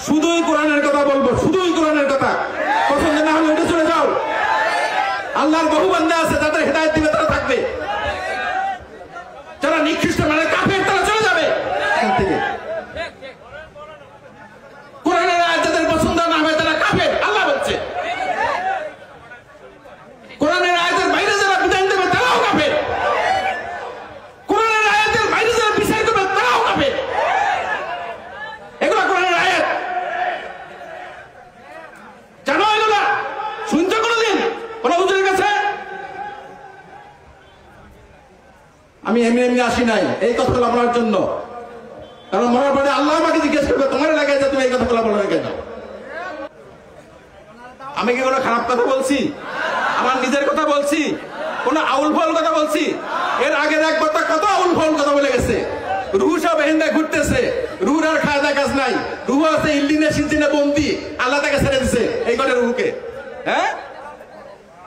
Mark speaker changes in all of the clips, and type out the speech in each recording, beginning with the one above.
Speaker 1: শুধুই কোরআনের কথা বলবো, শুধুই কোরআনের কথা। পছন্দ না হলে উঠে চলে যাও। আল্লাহর বহু বান্দা আছে, তাদের হেদায়েত দিবে, তারা থাকবে। যারা নিকৃষ্ট মানে কাফের, তারা চলে যাবে এখান থেকে। কোরআনের আয়াত যাদের পছন্দ না হবে তারা কাফের, আল্লাহ বলছে। কোরআনের আয়াতের বাইরে যারা বিধান দেবে তারাও কাফের। কোরআনের আয়াতের বাইরে যারা বিচার করবে তারাও কাফের। এগুলো কোরআনের আয়াত, জানো এগুলা? শুনছো কোনদিন কোন হুজুরের কাছে? আমি এমনি এমনি আসি নাই এই কথাগুলো বলার জন্য, কারণ মরার পরে আল্লাহ আমাকে জিজ্ঞেস করবে তোমার এলাকায় যে তুমি এই কথাগুলো বলো না কেন। আমি কি কোনো খারাপ কথা বলছি? আমার নিজের কথা বলছি? কোন আউল ফাউল কথা বলছি? এর আগের এক কথা কত আউল ফাউল কথা বলে গেছে। রুহ সব এহেন্দা ঘুরতেছে, রুহ আর খাওয়া কাজ নাই। রুহ আছে ইল্লিনে সিজিনে বন্দি, আল্লাহ তাকে ছেড়ে দিছে এই করে রুহকে। হ্যাঁ,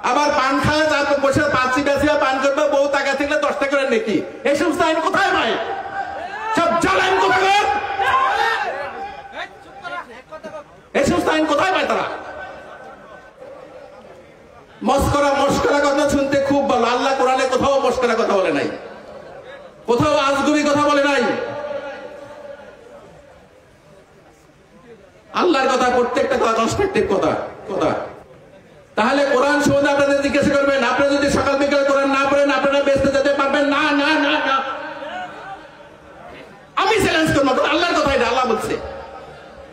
Speaker 1: আবার পান খায়, তারপর বসে পাঁচি বেশি পান করবে, বউ টাকা থাকলে 10 টাকা করে নাকি। এই সমস্ত আইন কোথায় পায়? সব জালেম কোথাকার। এই সমস্ত আইন কোথায় পায় তারা? মস্করা মস্করা কথা শুনতে খুব ভালো। আল্লাহ কোরআনে কোথাও মস্করা কথা বলে নাই, কোথাও আজগুবি কথা বলে নাই। আল্লাহর কথা প্রত্যেকটা কথা কনস্ট্রাকটিভ কথা কথা। তাহলে কোরআন সম্বন্ধে আপনাদের জিজ্ঞাসা করবেন, আপনারা যদি সকাল বিকাল কোরআন না পড়েন আপনারা বেঁচতে যেতে পারবেন না? না না না, আমি চ্যালেঞ্জ করবো। আল্লাহর কথা, এটা আল্লাহ বলছে।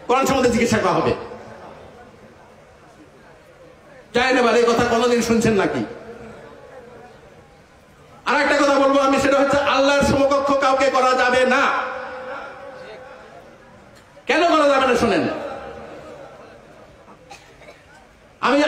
Speaker 1: কোরআন সম্বন্ধে জিজ্ঞাসা করা হবে। চাই না এই কথা কোনোদিন শুনছেন নাকি? আর একটা কথা বলবো আমি, সেটা হচ্ছে আল্লাহর সমকক্ষ কাউকে করা যাবে না। কেন করা যাবে না শোনেন। আমি